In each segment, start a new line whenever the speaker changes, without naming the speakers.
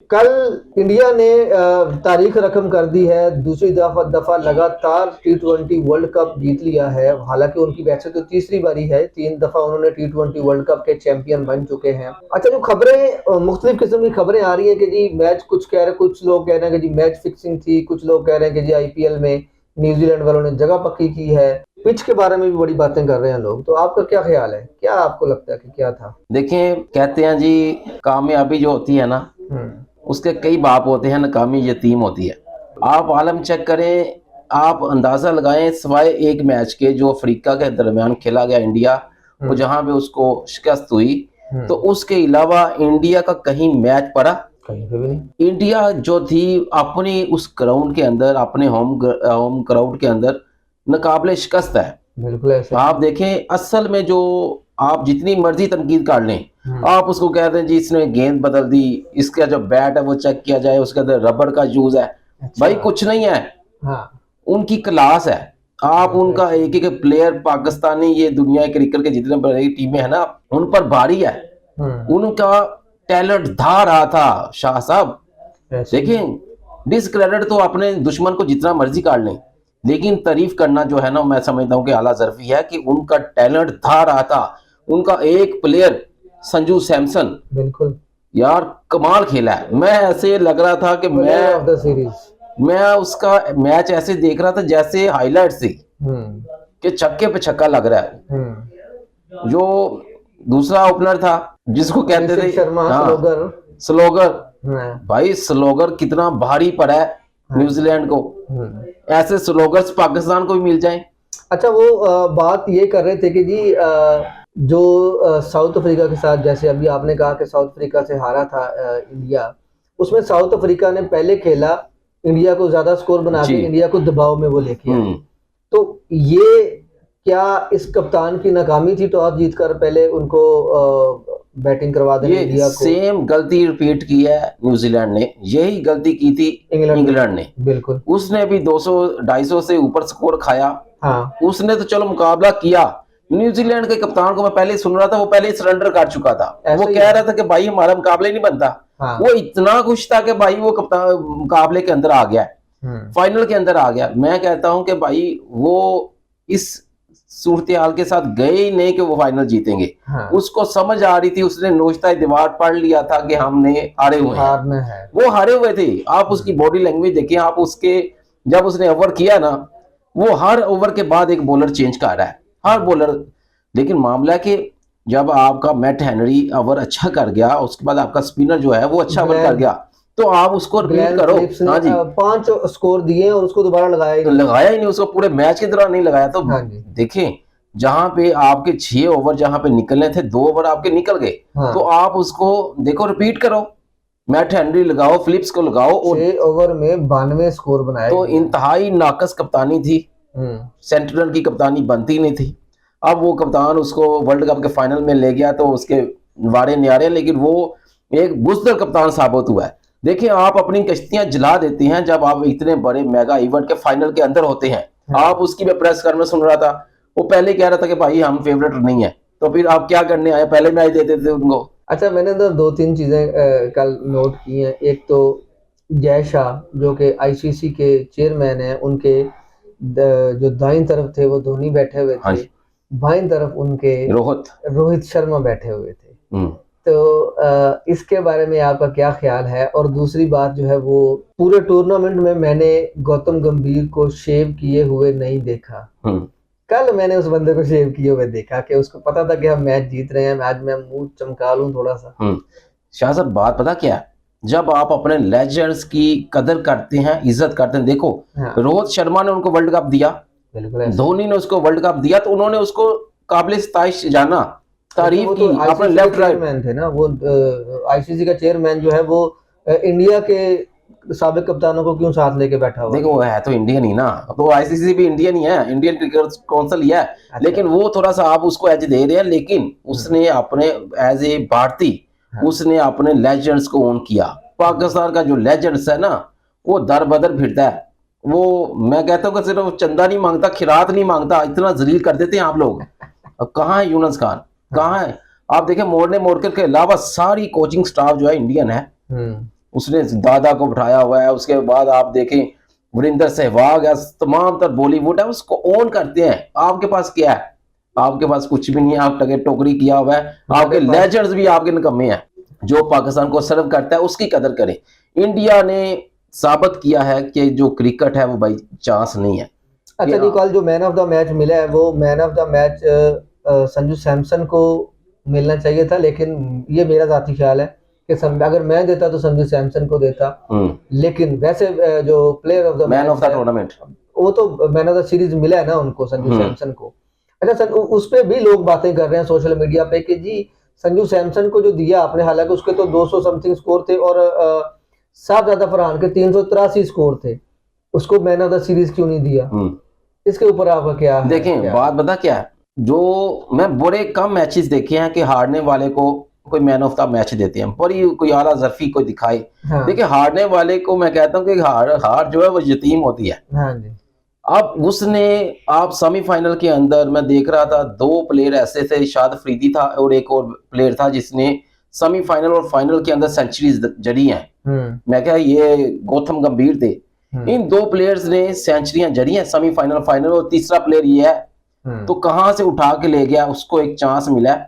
कल इंडिया ने तारीख रकम कर दी है, दूसरी दफा लगातार T20 वर्ल्ड कप जीत लिया है। हालांकि उनकी वैसे तो तीसरी बारी है, 3 दफा उन्होंने T20 वर्ल्ड कप के चैंपियन बन चुके हैं। अच्छा, जो खबरें मुख्तलिफ किस्म की खबरें आ रही हैं कि जी मैच, कुछ कह रहे, कुछ लोग कह रहे हैं कि जी मैच फिक्सिंग थी, कुछ लोग कह रहे हैं कि जी आईपीएल में न्यूजीलैंड वालों ने जगह पक्की की है। पिच के बारे में भी बड़ी बातें कर रहे हैं लोग, तो आपका क्या ख्याल है? क्या आपको लगता है कि क्या था?
देखिए, कहते हैं जी, कामयाबी जो होती है ना,
हम्म।
उसके कई बाप होते हैं, नाकामी यतीम होती है। आप आलम चेक करें, आप अंदाज़ा लगाएं, सिवाय एक मैच के जो अफ्रीका के दरमियान खेला गया इंडिया, वो जहाँ पे उसको शिकस्त हुई, तो उसके अलावा इंडिया का कहीं मैच पड़ा?
कहीं पे भी नहीं।
इंडिया जो थी अपनी उस ग्राउंड के अंदर, अपने होम ग्राउंड के अंदर नाकाबिले शिकस्त है।
बिल्कुल ऐसे
आप देखें, असल में जो आप जितनी मर्जी तनकीद कर लें, आप उसको कह दें जी इसने गेंद बदल दी, इसका जो बैट है वो चेक किया जाए, उसके अंदर रबड़ का यूज है।
अच्छा।
भाई कुछ नहीं है,
हाँ।
उनकी क्लास है। आप
बिल्कुल
उनका
ऐसे।
एक एक प्लेयर, पाकिस्तानी, ये दुनिया के क्रिकेट के जितने बड़ी टीमें हैं ना, उन पर भारी है। उनका टैलेंट धा रहा था शाह साहब।
ऐसे।
देखें, डिसक्रेडिट तो अपने दुश्मन को जितना मर्जी काट लें, लेकिन तारीफ करना जो है ना, मैं समझता हूँ कि आला जरफी है कि उनका टैलेंट था रहा था। उनका एक प्लेयर संजू सैमसन,
बिल्कुल।
यार कमाल खेला है। मैं ऐसे लग रहा था कि
प्लेयर ऑफ द सीरीज।
मैं उसका मैच ऐसे देख रहा था जैसे हाईलाइट थी, कि छक्के पे छक्का लग रहा है। जो दूसरा ओपनर था, जिसको कहते थे
शर्मा,
हाँ,
स्लोगर।
स्लोगर, भाई स्लोगर कितना भारी पड़ा है न्यूजीलैंड को। ऐसे स्लोगर्स पाकिस्तान को भी मिल जाएं।
अच्छा, वो बात ये कर रहे थे कि जी जो साउथ अफ्रीका के साथ, जैसे अभी आपने कहा कि साउथ अफ्रीका से हारा था इंडिया, उसमें साउथ अफ्रीका ने पहले खेला, इंडिया को ज्यादा स्कोर बना के इंडिया को दबाव में वो लेके आए। तो ये क्या इस कप्तान की नाकामी थी टॉस जीतकर पहले उनको बैटिंग करवा देना
ये
इंडिया को?
सेम गलती रिपीट की है न्यूजीलैंड ने, यही गलती की थी इंग्लैंड ने।
बिल्कुल।
उसने भी 200 250 से ऊपर स्कोर खाया।
हाँ।
उसने तो चलो मुकाबला किया। न्यूजीलैंड के कप्तान को मैं पहले सुन रहा था, वो पहले सरेंडर कर चुका था। वो कह रहा था कि भाई हमारा मुकाबला ही नहीं बनता।
हाँ।
वो इतना खुश था कि भाई वो कप्तान मुकाबले के अंदर आ गया, फाइनल के अंदर आ गया। मैं कहता हूं कि भाई वो इस सूरत हाल के साथ गए ही नहीं कि वो फाइनल जीतेंगे। हाँ। उसको समझ आ रही थी, उसने नोश्ता दीवार पढ़ लिया था कि हमने हारे हुए हैं। वो हारे हुए थे। आप उसकी बॉडी लैंग्वेज देखिए, आप उसके, जब उसने ओवर किया ना, वो हर ओवर के बाद एक बॉलर चेंज कर रहा है, हर बॉलर। लेकिन मामला है कि जब आपका मैट हेनरी ओवर अच्छा कर गया, उसके बाद आपका स्पिनर जो है वो अच्छा ओवर कर गया, तो आप उसको रिपीट करो। हाँ जी,
5 स्कोर दिए और उसको दोबारा
लगाया ही नहीं, उसको पूरे मैच के दौरान नहीं लगाया। तो देखें, जहां पे आपके 6 ओवर जहां पे निकलने थे, 2 ओवर आपके निकल गए। तो आप उसको देखो, रिपीट करो, मैट हेनरी लगाओ, फिलिप्स को लगाओ, और
6 ओवर में 92 स्कोर बनाए।
तो इंतहाई नाकस कप्तानी थी, सेंट्रल की कप्तानी बनती नहीं थी। अब वो कप्तान उसको वर्ल्ड कप के फाइनल में ले गया, तो उसके वाड़े न्यारे, लेकिन वो एक बुज़दिल कप्तान साबित हुआ है। देखिए, आप अपनी कश्तियां जला देते हैं जब आप इतने बड़े मेगा इवेंट के फाइनल के अंदर होते हैं। आप उसकी मैं प्रेस कर में सुन रहा था, वो पहले कह रहा था कि भाई हम फेवरेट नहीं है, तो फिर आप क्या करने आए, पहले मैच देते थे उनको।
अच्छा, मैंने तो 2-3 चीजें कल नोट की हैं। एक तो जय शाह, जो कि आईसीसी के चेयरमैन हैं, उनके जो दाईं तरफ थे वो धोनी बैठे हुए थे, बाईं तरफ उनके रोहित शर्मा बैठे हुए थे। तो इसके बारे में आपका क्या ख्याल है? और दूसरी बात जो है, वो पूरे टूर्नामेंट में मैंने गौतम गंभीर को शेव किए हुए नहीं देखा। कल मैंने उस बंदे को शेव किए हुए देखा कि उसको पता था कि हम मैच जीत रहे हैं, आज मैं मुंह चमका लूं थोड़ा सा।
शाह साहब, बात पता क्या है, जब आप अपने लेजेंड्स की कदर करते हैं, इज्जत करते हैं, देखो रोहित शर्मा ने उनको वर्ल्ड कप दिया, धोनी ने उसको वर्ल्ड कप दिया, तो उन्होंने उसको काबिल सताइश जाना, तारीफ की, अपने लेफ्ट राइट
मैन थे ना वो। आईसीसी का चेयरमैन जो है वो इंडिया के साबिक कप्तानों को क्यों साथ लेके बैठा हुआ?
देखो, वो है तो इंडियन ही ना, तो आईसीसी भी इंडियन ही है, इंडियन क्रिकेट काउंसिल ही है। लेकिन वो थोड़ा सा आप उसको एज दे रहे हैं, लेकिन उसने अपने एज ए भारतीय, उसने अपने लेजेंड्स को ओन किया। पाकिस्तान का जो लेजेंड्स है ना, वो दर बदर फिरता है। वो मैं कहता हूँ कि सिर्फ चंदा नहीं मांगता, खिरात नहीं मांगता, इतना जलील कर देते हैं आप लोग। अब कहाँ है यूनुस खान, कहाँ है? आप देखें, मोड़ने मोड़कर के अलावा सारी कोचिंग स्टाफ जो है इंडियन है। उसने दादा को बिठाया हुआ है। उसके बाद आप देखें वीरेंद्र सहवाग है, तमाम तर बॉलीवुड है उसको ओन करते हैं। आपके पास क्या है? आपके पास कुछ भी नहीं है, आप टगे टोकरी किया हुआ है। आपके लेजेंड्स भी आपके निकम्मे हैं। जो पाकिस्तान को सर्व करता है उसकी कदर करें। इंडिया ने साबित किया है कि जो क्रिकेट है वो बाई चांस नहीं है।
अच्छा जी, कल जो मैन ऑफ द मैच मिला है वो man of the match Sanju Samson को मिलना चाहिए था, लेकिन ये मेरा जाती ख्याल है कि अगर मैं देता तो संजू सैमसन को देता। लेकिन वैसे जो player of the
man of the tournament
वो तो मैन ऑफ द सीरीज मिला है ना उनको, संजू सैमसन को। अच्छा सर, उस पे भी लोग बातें कर रहे हैं सोशल मीडिया पे कि जी संजू सैमसन को जो दिया आपने, हालांकि उसके तो 200 समथिंग स्कोर थे और साहबजादा फरहान के 383 स्कोर थे, उसको मैन ऑफ द सीरीज क्यों नहीं दिया? इसके ऊपर आपका क्या है?
देखें बात बता क्या है, जो मैं बड़े कम मैचेस देखे हैं कि हारने वाले को कोई मैन ऑफ द मैच देते हैं, बड़ी कोई आला जरफी कोई दिखाए। हाँ। देखिए हारने वाले को मैं कहता हूँ कि हार जो है वो यतीम होती है। हाँ जी। अब उसने आप सेमीफाइनल के अंदर मैं देख रहा था 2 प्लेयर ऐसे थे, शाद अफरीदी था और एक और प्लेयर था जिसने सेमीफाइनल और फाइनल के अंदर सेंचुरीज जड़ी हैं। मैं क्या ये गौतम गंभीर थे। इन 2 प्लेयर्स ने सेंचुरियां जड़ी हैं सेमीफाइनल फाइनल, और तीसरा प्लेयर ये है। तो कहां से उठा के ले गया, उसको एक चांस मिला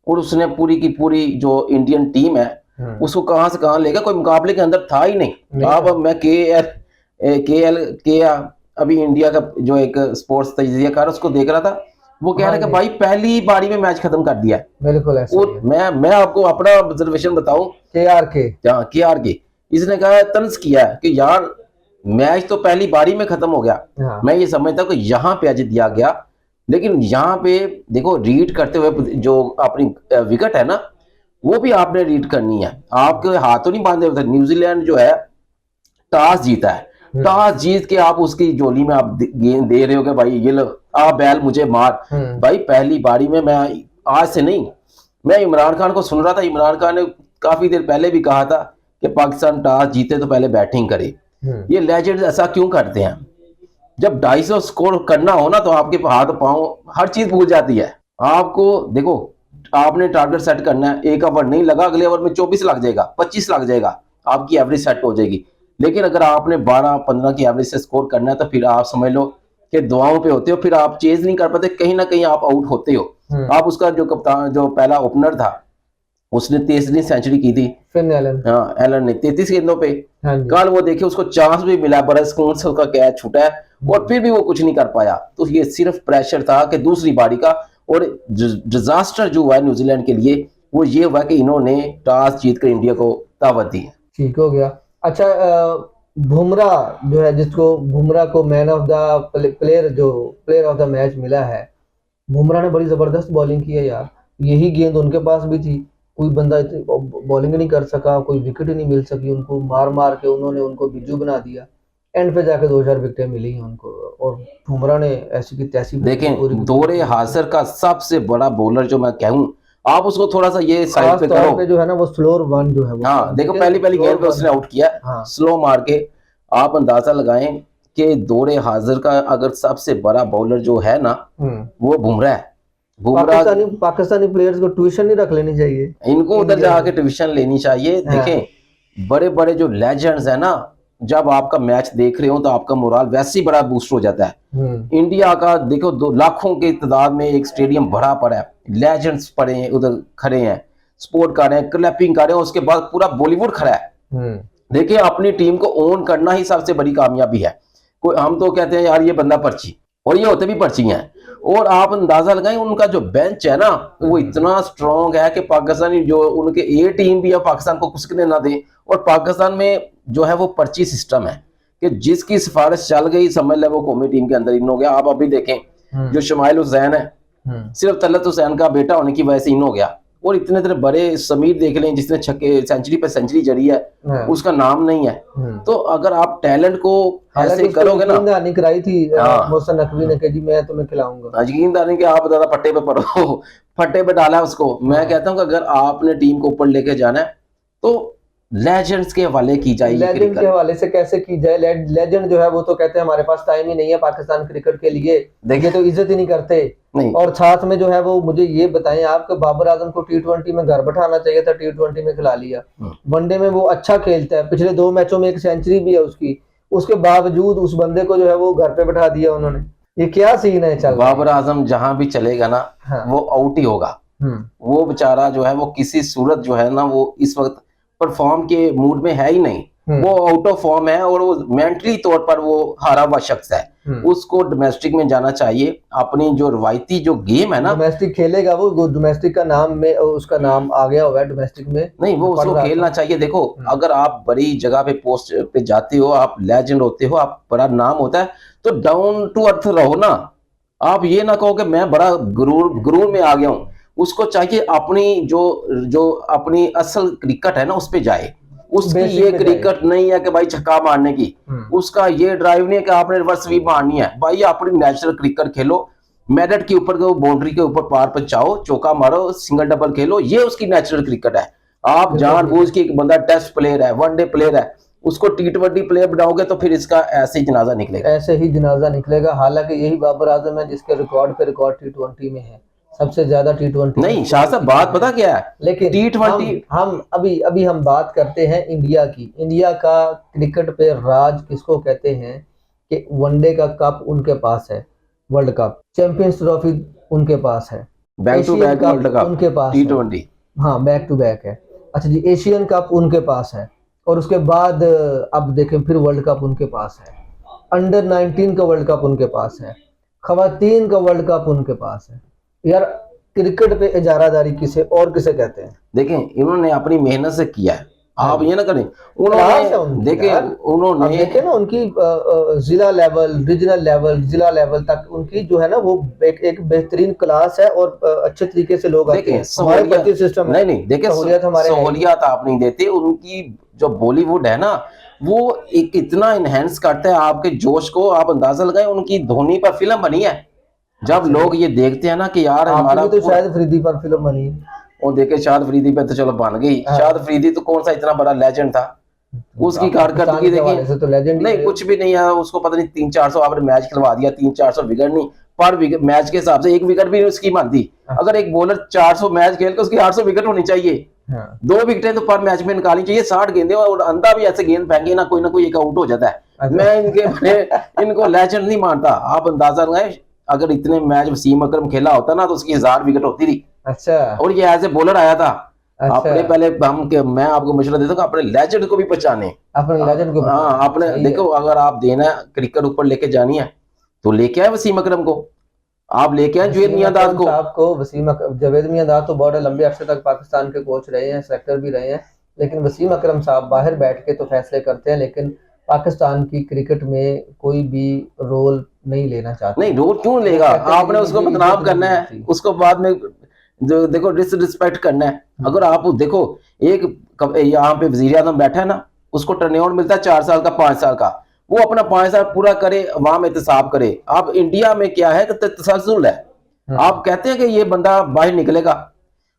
और उसने पूरी की पूरी जो इंडियन टीम है उसको कहां से कहां ले गया, कोई मुकाबले के अंदर था ही नहीं। अब मैं के अभी इंडिया का जो एक स्पोर्ट्स तजियाकार उसको देख रहा था, वो कह रहा है कि भाई पहली बारी में मैच खत्म कर दिया।
बिल्कुल ऐसा
और मैं आपको अपना ऑब्जर्वेशन बताऊं, के इसने कहा तंज किया है कि यार मैच तो पहली बारी में खत्म हो गया। हाँ। मैं ये समझता हूँ कि यहाँ पे आज दिया गया, लेकिन यहाँ पे देखो रीड करते हुए जो अपनी विकेट है ना वो भी आपने रीड करनी है। आपके हाथों नहीं बांधे हुए। न्यूजीलैंड जो है टॉस जीता है, टॉस जीत के आप उसकी जोली में आप गेंद दे रहे हो कि भाई ये लो आ बैल मुझे मार। भाई पहली बारी में, मैं आज से नहीं, मैं इमरान खान को सुन रहा था। इमरान खान ने काफी देर पहले भी कहा था कि पाकिस्तान टॉस जीते तो पहले बैटिंग करे। ये लेजेंड्स ऐसा क्यों करते हैं? जब 250 स्कोर करना हो ना तो आपके हाथ पांव हर चीज भूल जाती है। आपको देखो आपने टारगेट सेट करना है, एक ओवर नहीं लगा, अगले ओवर में 24 लग जाएगा, 25 लग जाएगा, आपकी एवरेज सेट हो जाएगी। लेकिन अगर आपने 12-15 की एवरेज से स्कोर करना है तो फिर आप समझ लो कि दुआओं पे होते हो, फिर आप चेज नहीं कर पाते, कहीं ना कहीं आप आउट होते हो। आप उसका जो कप्तान जो पहला ओपनर था उसने 33वीं सेंचुरी की थी, हाँ एलन ने 33 गेंदों पे। कल वो देखिए उसको चांस भी मिला, बड़ा सुकून से उसका कैच छूटा है और फिर भी वो कुछ नहीं कर पाया। तो ये सिर्फ प्रेशर था कि दूसरी बारी का, और डिजास्टर जो हुआ है न्यूजीलैंड के लिए वो ये हुआ कि इन्होंने टॉस जीतकर इंडिया को दावत दी।
ठीक हो गया। अच्छा बुमराह जो है, जिसको बुमराह को man of the player of the match मिला है, बुमराह ने बड़ी जबरदस्त बॉलिंग की है यार। यही गेंद उनके पास भी थी, कोई बंदा बॉलिंग नहीं कर सका, कोई विकेट ही नहीं मिल सकी उनको, मार मार के उन्होंने उनको बिजू बना दिया। एंड पे जाके 2000 विकेटें मिली हैं उनको, और बुमराह ने ऐसी की तैसी।
देखें दौरे हासिर का सबसे बड़ा बॉलर जो मैं कहूँ, आप उसको थोड़ा सा ये साइड पे करो,
जो है ना वो स्लोर वन जो है वो,
हाँ देखो पहली गेंद पे उसने आउट किया। हाँ। स्लो मार के आप अंदाजा लगाएं कि दौरे हाजिर का अगर सबसे बड़ा बॉलर जो है ना वो बुमराह है।
पाकिस्तानी प्लेयर्स को ट्यूशन नहीं रख लेनी चाहिए,
इनको उधर जाके ट्यूशन लेनी चाहिए। देखें बड़े बड़े जो लेजेंड्स है ना, जब आपका मैच देख रहे हो तो आपका मोराल वैसे ही बड़ा बूस्ट हो जाता है। इंडिया का देखो 2 लाखों की तादाद में एक स्टेडियम भरा पड़ा है, लेजेंड्स पड़े हैं उधर खड़े हैं, सपोर्ट कर रहे हैं, क्लैपिंग कर रहे हैं, उसके बाद पूरा बॉलीवुड खड़ा है। देखिए अपनी टीम को ओन करना ही सबसे बड़ी कामयाबी है। कोई हम तो कहते हैं यार ये बंदा पर्ची, और ये होते भी पर्ची हैं। और आप अंदाजा लगाएं उनका जो बेंच है ना वो इतना स्ट्रॉन्ग है कि पाकिस्तानी जो उनके ए टीम भी है पाकिस्तान को कुछ ना दे। और पाकिस्तान में जो है वो पर्ची सिस्टम है कि जिसकी सिफारिश चल गई समझ ले वो कौमी टीम के अंदर इन हो गया। आप अभी देखें जो शमाइल हुसैन है, सिर्फ तलत हुसैन का बेटा होने की वजह से इन हो गया। और इतने इतने बड़े समीर देख लें जिसने छक्के सेंचुरी पे सेंचुरी जड़ी है, उसका नाम नहीं है। तो अगर आप टैलेंट को ऐसे करोगे ना,
यकीनदारी कराई थी मोहसिन नकवी ने कि जी मैं तुम्हें खिलाऊंगा,
यकीनदारी कि आप ज्यादा फट्टे पे पड़ो, फट्टे पे डाला उसको। मैं कहता हूं कि अगर आपने टीम को ऊपर लेके जाना है तो लेजेंड्स के हवाले की जाए।
लेजेंड के हवाले से कैसे की जाए? लेजेंड जो है वो तो कहते हैं हमारे पास टाइम ही नहीं है पाकिस्तान क्रिकेट के लिए, ये तो इज्जत ही नहीं करते।
नहीं।
और साथ में जो है वो मुझे ये बताएं आपको, बाबर आजम को T20 में घर बैठाना चाहिए था, T20 में खिला लिया। वनडे में वो अच्छा खेलता है, पिछले 2 मैचों में 1 सेंचुरी भी है उसकी, उसके बावजूद उस बंदे को जो है वो घर पे बैठा दिया उन्होंने। ये क्या सीन है? चल
बाबर आजम जहां भी चलेगा ना, हाँ, वो आउट ही होगा। वो बेचारा जो है वो किसी सूरत जो है ना वो इस वक्त परफॉर्म के मूड में है ही नहीं, वो आउट ऑफ फॉर्म है और वो मेंटली तौर पर वो हारा हुआ शख्स है। उसको डोमेस्टिक में जाना चाहिए, अपनी जो रवायती जो गेम है ना,
डोमेस्टिक खेलेगा वो डोमेस्टिक का नाम में उसका नाम आ गया हुआ है डोमेस्टिक में,
नहीं वो उसको खेलना चाहिए। देखो अगर आप बड़ी जगह पे पोस्ट पे जाते हो, आप लेजेंड होते हो, आप बड़ा नाम होता है, तो डाउन टू अर्थ रहो ना। आप ये ना कहो कि मैं बड़ा गुरूर में आ गया हूँ। उसको चाहिए अपनी जो अपनी असल क्रिकेट है ना उस पे जाए। उसकी ये क्रिकेट नहीं है कि भाई छक्का मारने की, उसका ये ड्राइव नहीं है कि आपने रिवर्स स्वीप मारनी है। भाई अपनी नेचुरल क्रिकेट खेलो, मेरिट के ऊपर बाउंड्री के ऊपर पार पहुंचाओ, चौका मारो, सिंगल डबल खेलो, ये उसकी नेचुरल क्रिकेट है। आप जानबूझ के एक बंदा टेस्ट प्लेयर है, वनडे प्लेयर है, उसको T20 प्लेयर बनाओगे तो फिर इसका ऐसे ही जनाजा निकलेगा,
ऐसे ही जनाजा निकलेगा। हालांकि यही बाबर आजम है जिसके रिकॉर्ड पे रिकॉर्ड T20 में है, सबसे ज्यादा T20
नहीं। शाह साहब बात पता क्या है,
लेकिन T20 हम अभी हम बात करते हैं इंडिया की। इंडिया का क्रिकेट पे राज किसको कहते हैं कि वनडे का कप उनके पास है, वर्ल्ड कप, चैंपियंस ट्रॉफी उनके पास है,
back to back world cup
उनके पास
T20,
हाँ बैक टू बैक है। अच्छा जी, एशियन कप उनके पास है, और उसके बाद अब देखें फिर वर्ल्ड कप उनके पास है, अंडर 19 का वर्ल्ड कप उनके पास है, खवातीन का वर्ल्ड कप उनके पास है। यार क्रिकेट पे इजारादारी किसे और किसे कहते हैं?
देखें इन्होंने अपनी मेहनत से किया है, आप ये ना करें। उन्होंने देखें उन्होंने
देखे ना उनकी जिला लेवल, रीजनल लेवल, जिला लेवल तक उनकी जो है ना वो एक बेहतरीन क्लास है, और अच्छे तरीके से लोग आते हैं। हमारे सिस्टम
नहीं देखे सहूलियत आप नहीं देते। उनकी जो बॉलीवुड है ना वो एक इतना इनहेंस करता है आपके जोश को। आप अंदाजा लगाएं, उनकी धोनी पर फिल्म बनी है। जब लोग ये देखते हैं ना कि यार हमारा
तो शायद अफरीदी पर फिल्म बनी है,
वो देखे शाहिद अफरीदी पे तो चलो बन गई। शाहिद अफरीदी तो कौन सा इतना बड़ा लेजेंड था, उसकी कारकर्दगी देखिए
तो लेजेंड
नहीं कुछ भी नहीं है। उसको पता नहीं 300-400 आपने मैच खिलवा दिया, 300-400 विकेट नहीं, पर मैच के हिसाब से 1 विकेट भी उसकी मानती। अगर एक बॉलर 400 मैच खेल के उसकी 800 विकेट होनी चाहिए, 2 विकेटें तो पर मैच में निकालनी चाहिए। 60 गेंदे और अंधा भी ऐसे गेंद फेंके ना कोई एक आउट हो जाता है। मैं इनको लेजेंड नहीं मानता। आप अंदाजा लगाए, अगर इतने मैच वसीम अकरम खेला होता ना तो उसकी 1000 विकेट होती थी।
अच्छा, और
ये एज ए बॉलर आया था। अच्छा। अपने पहले मैं आपको मशवरा देता हूँ अपने लेजेंड को भी पहचाने, अपने लेजेंड को। हाँ अपने देखो अगर आप देना क्रिकेट ऊपर लेके जानी है तो लेके आए वसीम अकरम को, आप लेके आए जावेद मियांदाद को।
आपको जावेद मियांदाद तो बहुत लंबे अरसे तक पाकिस्तान के कोच रहे हैं, सेलेक्टर भी रहे हैं, लेकिन वसीम अकरम साहब बाहर बैठ के तो फैसले करते हैं, लेकिन पाकिस्तान की क्रिकेट में कोई भी रोल नहीं लेना चाहते।
नहीं रोल क्यों लेगा? आपने उसको बदनाम करना है, उसको बाद में जो देखो डिसरिस्पेक्ट करना है। अगर आप देखो एक यहाँ पे वजीर आजम बैठा है ना, उसको टर्नओवर मिलता है 4 साल का 5 साल का, वो अपना 5 साल पूरा करे, वहां में एहतसाब करे। आप इंडिया में क्या है कि तसलसल है। आप कहते हैं कि ये बंदा बाहर निकलेगा,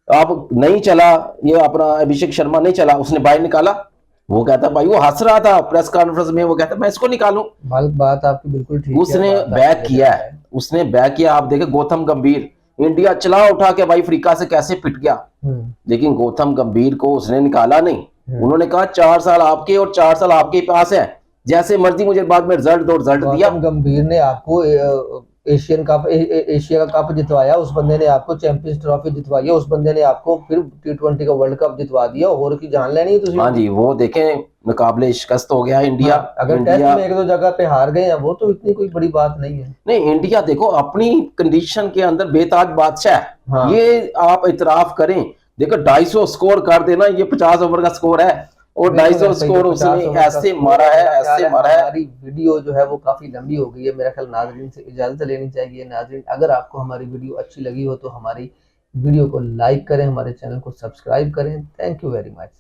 आप नहीं चला, ये अपना अभिषेक शर्मा नहीं चला, उसने बाहर निकाला, वो कहता भाई वो हंस रहा था प्रेस कॉन्फ्रेंस में, वो कहता मैं इसको निकालूं।
बात आपकी बिल्कुल ठीक है,
उसने बैक किया है, उसने बैक किया। आप देखे गौतम गंभीर इंडिया चला उठा के भाई अफ्रीका से कैसे पिट गया, लेकिन गौतम गंभीर को उसने निकाला नहीं। उन्होंने कहा 4 साल आपके और 4 साल आपके पास है, जैसे मर्जी मुझे बाद में रिजल्ट दिया।
गौतम गंभीर ने आपको एशियन कप एशिया का कप जितवाया, उस बंदे ने आपको चैंपियंस ट्रॉफी जितवाई है, उस बंदे ने आपको फिर T20 का वर्ल्ड कप जितवा दिया, और की जान लेनी है तुझे।
हाँ जी, वो देखें मुकाबले शिकस्त हो गया इंडिया।
हाँ, अगर टेस्ट में 1-2 जगह पे हार गए हैं वो तो इतनी कोई बड़ी बात नहीं है।
नहीं इंडिया देखो अपनी कंडीशन के अंदर बेताज बादशाह है। हाँ। ये आप इतराफ करें, देखो 250 स्कोर कर देना, ये 50 ओवर का स्कोर है और 250 स्कोर उसने ऐसे मारा है, ऐसे मारा है।
हमारी वीडियो जो है वो काफी लंबी हो गई है, मेरा ख्याल नाजरीन से इजाजत लेनी चाहिए। नाजरीन अगर आपको हमारी वीडियो अच्छी लगी हो तो हमारी वीडियो को लाइक करें, हमारे चैनल को सब्सक्राइब करें। Thank you very much.